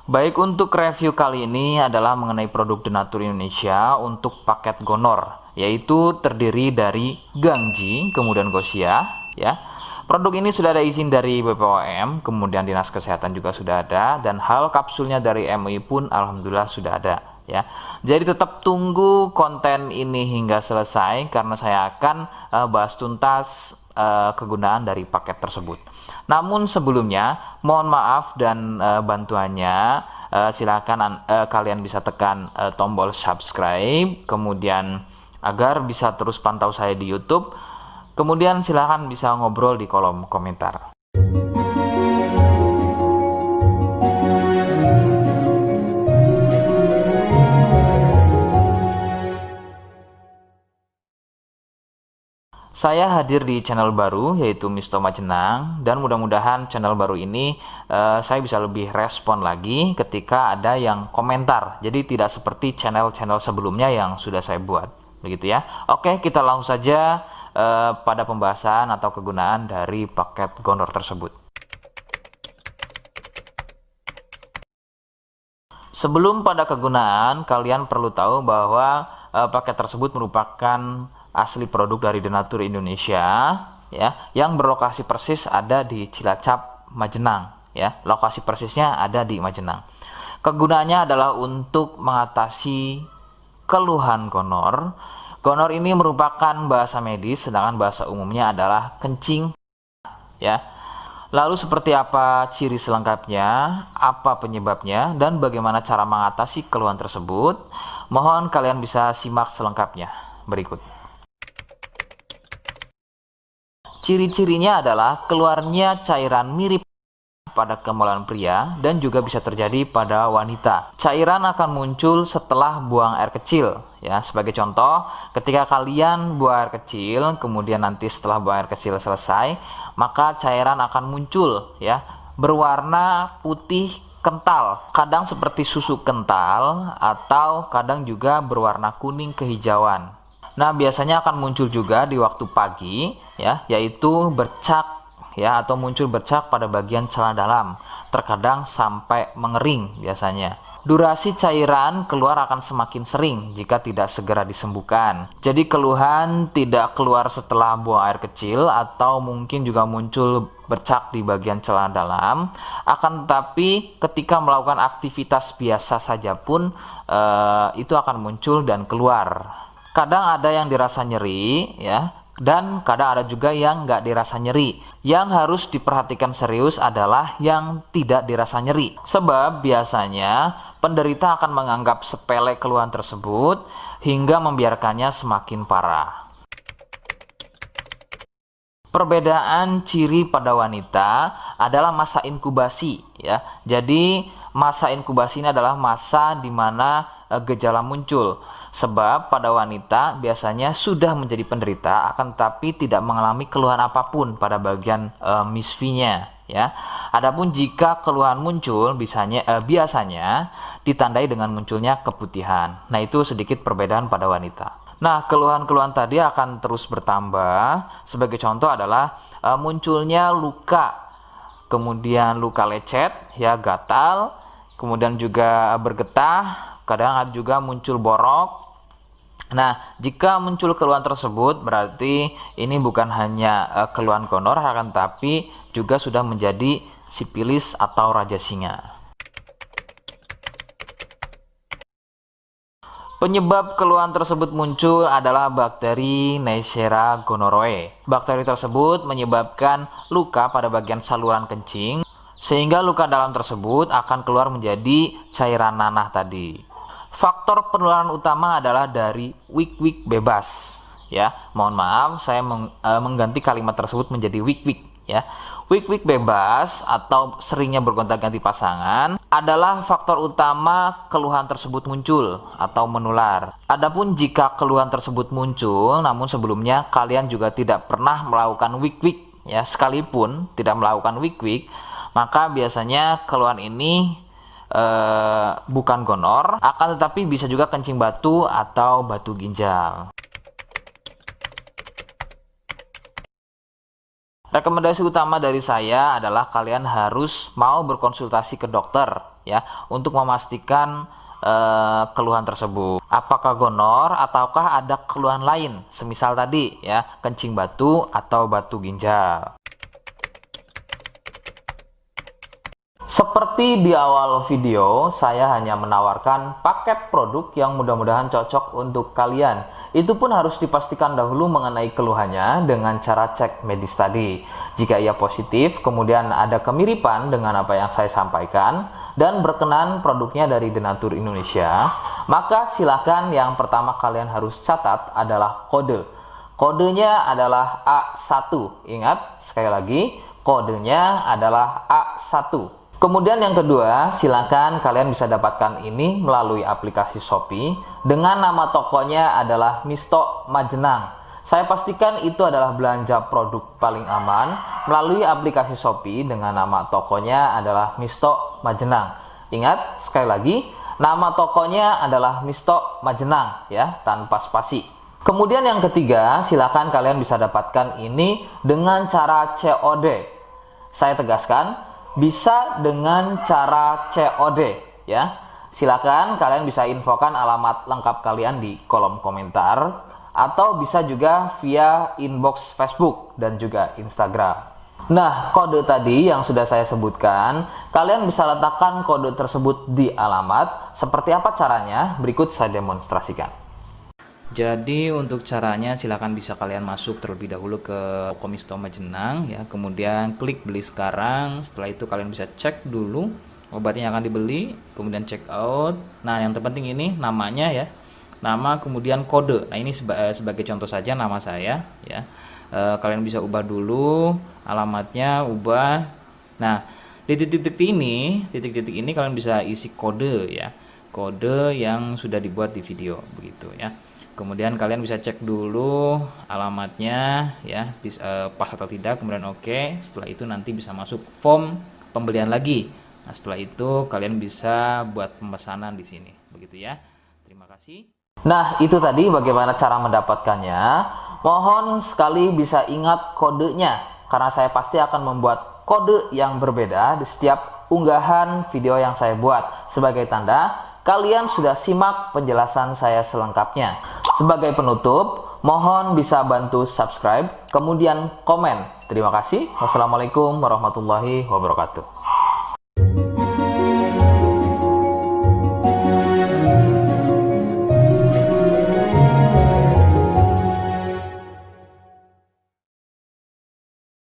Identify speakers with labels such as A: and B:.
A: Baik, untuk review kali ini adalah mengenai produk Denatur Indonesia untuk paket Gonor, yaitu terdiri dari Gangji, kemudian Gosia, ya. Produk ini sudah ada izin dari BPOM, kemudian Dinas Kesehatan juga sudah ada, dan hal kapsulnya dari MUI pun alhamdulillah sudah ada, ya. Jadi tetap tunggu konten ini hingga selesai karena saya akan bahas tuntas kegunaan dari paket tersebut. Namun sebelumnya mohon maaf dan bantuannya, silakan kalian bisa tekan tombol subscribe, kemudian agar bisa terus pantau saya di YouTube. Kemudian silakan bisa ngobrol di kolom komentar. Saya hadir di channel baru yaitu Misto Majenang, dan mudah-mudahan channel baru ini saya bisa lebih respon lagi ketika ada yang komentar. Jadi tidak seperti channel-channel sebelumnya yang sudah saya buat, begitu ya. Oke, kita langsung saja pada pembahasan atau kegunaan dari paket Gonor tersebut. Sebelum pada kegunaan, kalian perlu tahu bahwa paket tersebut merupakan asli produk dari Denatur Indonesia, ya, yang berlokasi persis ada di Cilacap, Majenang, ya. Lokasi persisnya ada di Majenang. Kegunaannya adalah untuk mengatasi keluhan gonor. Gonor ini merupakan bahasa medis, sedangkan bahasa umumnya adalah kencing, ya. Lalu seperti apa ciri selengkapnya, apa penyebabnya, dan bagaimana cara mengatasi keluhan tersebut? Mohon kalian bisa simak selengkapnya berikut. Ciri-cirinya adalah keluarnya cairan mirip pada kemaluan pria dan juga bisa terjadi pada wanita. Cairan akan muncul setelah buang air kecil, ya. Sebagai contoh, ketika kalian buang air kecil, kemudian nanti setelah buang air kecil selesai, maka cairan akan muncul, ya, berwarna putih kental, kadang seperti susu kental atau kadang juga berwarna kuning kehijauan. Nah, biasanya akan muncul juga di waktu pagi, ya, yaitu bercak, ya, atau muncul bercak pada bagian celana dalam, terkadang sampai mengering biasanya. Durasi cairan keluar akan semakin sering jika tidak segera disembuhkan. Jadi keluhan tidak keluar setelah buang air kecil atau mungkin juga muncul bercak di bagian celana dalam, akan tetapi ketika melakukan aktivitas biasa saja pun itu akan muncul dan keluar. Kadang ada yang dirasa nyeri, ya, dan kadang ada juga yang nggak dirasa nyeri. Yang harus diperhatikan serius adalah yang tidak dirasa nyeri. Sebab biasanya penderita akan menganggap sepele keluhan tersebut hingga membiarkannya semakin parah. Perbedaan ciri pada wanita adalah masa inkubasi, ya. Jadi masa inkubasi ini adalah masa di mana gejala muncul. Sebab pada wanita biasanya sudah menjadi penderita akan tetapi tidak mengalami keluhan apapun pada bagian misfinya, ya. Adapun jika keluhan muncul biasanya ditandai dengan munculnya keputihan. Nah, itu sedikit perbedaan pada wanita. Nah, keluhan-keluhan tadi akan terus bertambah. Sebagai contoh adalah munculnya luka, kemudian luka lecet, ya, gatal, kemudian juga bergetah, kadang ada juga muncul borok. Nah, jika muncul keluhan tersebut berarti ini bukan hanya keluhan gonor, akan tapi juga sudah menjadi sipilis atau raja singa. Penyebab keluhan tersebut muncul adalah bakteri Neisseria gonorrhoeae. Bakteri tersebut menyebabkan luka pada bagian saluran kencing, sehingga luka dalam tersebut akan keluar menjadi cairan nanah tadi. Faktor penularan utama adalah dari wik-wik bebas, ya. Mohon maaf, saya mengganti kalimat tersebut menjadi wik-wik, ya. Wik-wik bebas atau seringnya bergonta-ganti pasangan adalah faktor utama keluhan tersebut muncul atau menular. Adapun jika keluhan tersebut muncul namun sebelumnya kalian juga tidak pernah melakukan wik-wik, ya, sekalipun tidak melakukan wik-wik, maka biasanya keluhan ini bukan gonor, akan tetapi bisa juga kencing batu atau batu ginjal. Rekomendasi utama dari saya adalah kalian harus mau berkonsultasi ke dokter, ya untuk memastikan keluhan tersebut. Apakah gonor ataukah ada keluhan lain, semisal tadi ya kencing batu atau batu ginjal. Seperti di awal video, saya hanya menawarkan paket produk yang mudah-mudahan cocok untuk kalian. Itu pun harus dipastikan dahulu mengenai keluhannya dengan cara cek medis tadi. Jika ia positif, kemudian ada kemiripan dengan apa yang saya sampaikan, dan berkenan produknya dari Denatur Indonesia, maka silakan yang pertama kalian harus catat adalah kode. Kodenya adalah A1. Ingat, sekali lagi, kodenya adalah A1. Kemudian yang kedua, silakan kalian bisa dapatkan ini melalui aplikasi Shopee dengan nama tokonya adalah Misto Majenang. Saya pastikan itu adalah belanja produk paling aman melalui aplikasi Shopee dengan nama tokonya adalah Misto Majenang. Ingat, sekali lagi, nama tokonya adalah Misto Majenang ya, tanpa spasi. Kemudian yang ketiga, silakan kalian bisa dapatkan ini dengan cara COD. Saya tegaskan, bisa dengan cara COD ya. Silakan kalian bisa infokan alamat lengkap kalian di kolom komentar atau bisa juga via inbox Facebook dan juga Instagram. Nah, kode tadi yang sudah saya sebutkan, kalian bisa letakkan kode tersebut di alamat. Seperti apa caranya? Berikut saya demonstrasikan. Jadi untuk caranya silakan bisa kalian masuk terlebih dahulu ke toko Misto Majenang ya, kemudian klik beli sekarang. Setelah itu kalian bisa cek dulu obatnya yang akan dibeli, kemudian check out. Nah, yang terpenting ini namanya ya, nama kemudian kode. Nah, ini sebagai contoh saja nama saya ya. Kalian bisa ubah dulu alamatnya, ubah. Nah, di titik-titik ini kalian bisa isi kode ya, kode yang sudah dibuat di video begitu ya. Kemudian kalian bisa cek dulu alamatnya ya, pas atau tidak, kemudian oke. Setelah itu nanti bisa masuk form pembelian lagi. Nah, setelah itu kalian bisa buat pemesanan di sini begitu ya. Terima kasih. Nah, itu tadi bagaimana cara mendapatkannya. Mohon sekali bisa ingat kodenya, karena saya pasti akan membuat kode yang berbeda di setiap unggahan video yang saya buat sebagai tanda kalian sudah simak penjelasan saya selengkapnya. Sebagai penutup, mohon bisa bantu subscribe, kemudian komen. Terima kasih. Wassalamualaikum warahmatullahi wabarakatuh.